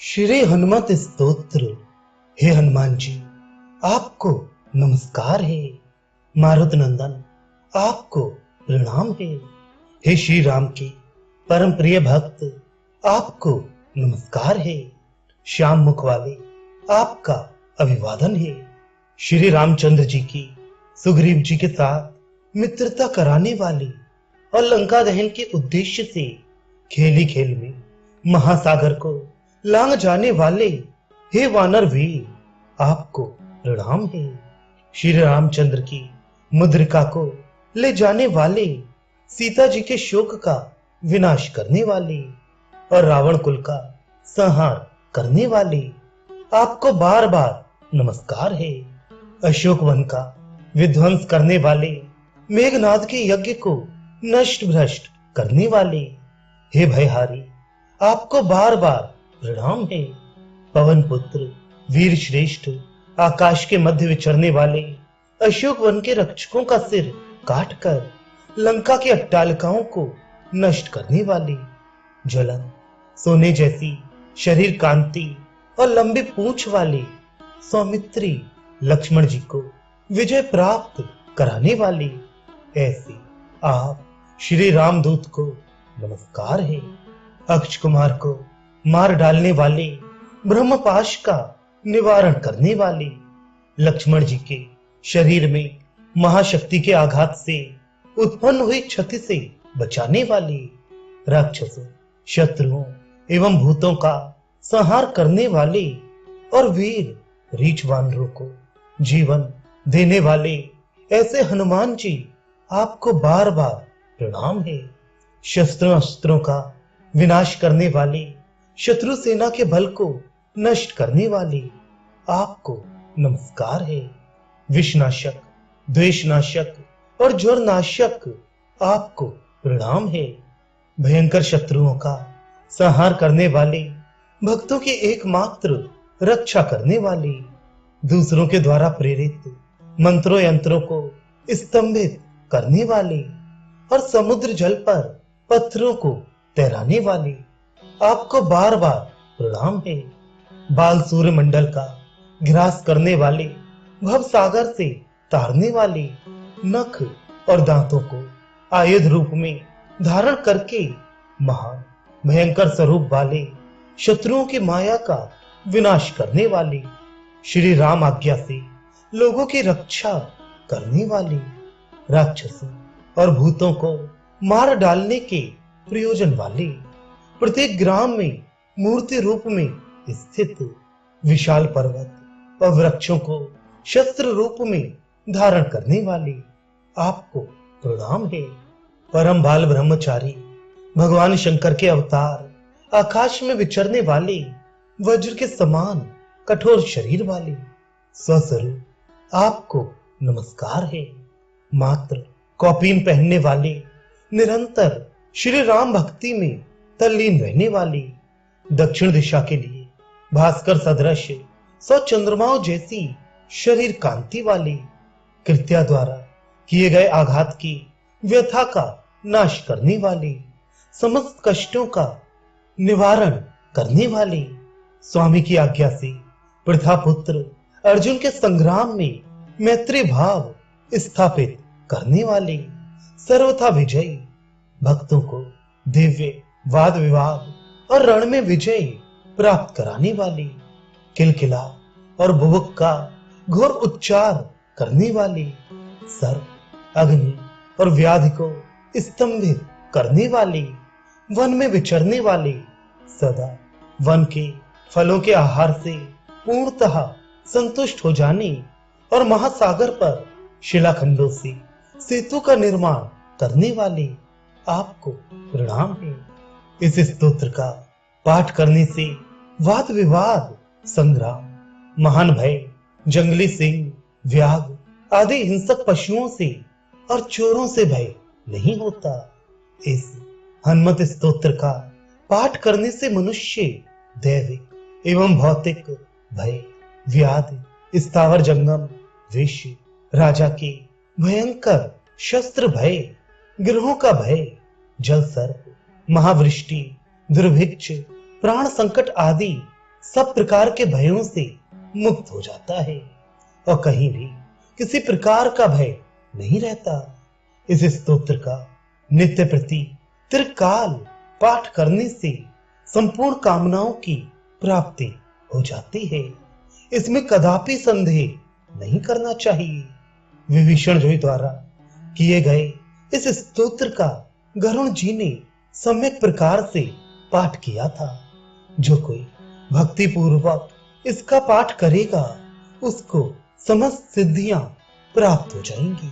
श्री हनुमत स्तोत्र। हे हनुमान जी, आपको नमस्कार है। मारुत नंदन, आपको प्रणाम है। हे श्री राम के परम प्रिय भक्त, आपको नमस्कार है। श्याम मुख वाले, आपका अभिवादन है। श्री रामचंद्र जी की सुग्रीव जी के साथ मित्रता कराने वाले और लंका दहन के उद्देश्य से खेली खेल में महासागर को लांग जाने वाले हे वानर वीर, आपको प्रणाम है। श्री रामचंद्र की मुद्रिका को ले जाने वाले, सीता जी के शोक का विनाश करने वाले और रावण कुल का संहार करने वाले, आपको बार बार नमस्कार है। अशोक वन का विध्वंस करने वाले, मेघनाद के यज्ञ को नष्ट भ्रष्ट करने वाले हे भयहारी, आपको बार बार प्रणाम है। पवन पुत्र वीर श्रेष्ठ, आकाश के मध्य विचरने वाले, अशोक वन के रक्षकों का सिर काटकर लंका के अट्टालिकाओं को नष्ट करने वाले, ज्वलन सोने जैसी शरीर कांति और लंबी पूंछ वाले सौमित्री लक्ष्मण जी को विजय प्राप्त कराने वाले, ऐसे आप श्री रामदूत को नमस्कार है। अक्ष कुमार को मार डालने वाले, ब्रह्मपाश का निवारण करने वाले, लक्ष्मण जी के शरीर में महाशक्ति के आघात से उत्पन्न हुई क्षति से बचाने वाले, राक्षसों शत्रुओं एवं भूतों का संहार करने वाले और वीर रीछ वानरों को जीवन देने वाले, ऐसे हनुमान जी आपको बार बार प्रणाम है। शस्त्रों अस्त्रों का विनाश करने वाले, शत्रु सेना के बल को नष्ट करने वाले, आपको नमस्कार है। विषनाशक, द्वेषनाशक और ज्वरनाशक, आपको प्रणाम है। भयंकर शत्रुओं का संहार करने वाले, भक्तों की एकमात्र रक्षा करने वाले, दूसरों के द्वारा प्रेरित मंत्रों यंत्रों को स्तंभित करने वाले और समुद्र जल पर पत्थरों को तैराने वाले, आपको बार बार प्रणाम है। बाल सूर्य मंडल का ग्रास करने वाले, भव सागर से तारने वाले, नख और दांतों को आयुध रूप में धारण करके महान भयंकर स्वरूप वाले, शत्रुओं की माया का विनाश करने वाले, श्री राम आज्ञा से लोगों की रक्षा करने वाले, राक्षसों और भूतों को मार डालने के प्रयोजन वाले, प्रत्येक ग्राम में मूर्ति रूप में स्थित विशाल पर्वत और वृक्षों को शस्त्र रूप में धारण करने वाले, आपको प्रणाम है। परम बाल ब्रह्मचारी, भगवान शंकर के अवतार, आकाश में विचरने वाले, वज्र के समान कठोर शरीर वाले, स्वस्वरूप आपको नमस्कार है। मात्र कौपीन पहनने वाले, निरंतर श्री राम भक्ति में तल्लीन रहने वाले, दक्षिण दिशा के लिए भास्कर सदृश 100 चंद्रमाओं जैसी शरीर कांति वाले, कृत्या द्वारा किए गए आघात की व्यथा का नाश करने वाले, समस्त कष्टों का निवारण करने वाले, स्वामी की आज्ञा से प्रथापुत्र अर्जुन के संग्राम में मैत्री भाव स्थापित करने वाले, सर्वथा विजयी, भक्तों को दिव्य वाद विवाद और रण में विजय प्राप्त कराने वाले, किलकिला और बुबुक का घोर उच्चार करने वाले, सर्प, अग्नि और व्याधि को स्तंभित करने वाले, वन में विचरने वाले, सदा वन के फलों के आहार से पूर्णतः संतुष्ट हो जाने और महासागर पर शिलाखंडों से सेतु का निर्माण करने वाले, आपको प्रणाम है। इस स्तोत्र का पाठ करने से वाद विवाद, संग्राम, महान भय, जंगली सिंह, व्याघ्र आदि हिंसक पशुओं से और चोरों से भय नहीं होता। इस हनुमत स्तोत्र का पाठ करने से मनुष्य दैविक एवं भौतिक भय, व्याधि, स्थावर जंगम, विष, राजा के भयंकर शस्त्र भय, ग्रहों का भय, जल सर्प, महावृष्टि, दुर्भिक्ष, प्राण संकट आदि सब प्रकार के भयों से मुक्त हो जाता है और कहीं भी किसी प्रकार का भय नहीं रहता। इस स्तोत्र का नित्य प्रति त्रिकाल पाठ करने से संपूर्ण कामनाओं की प्राप्ति हो जाती है। इसमें कदापि संदेह नहीं करना चाहिए। विभीषण जी द्वारा किए गए इस स्तोत्र का गरुण जी ने सम्यक प्रकार से पाठ किया था। जो कोई भक्ति पूर्वक इसका पाठ करेगा उसको समस्त सिद्धियां प्राप्त हो जाएंगी।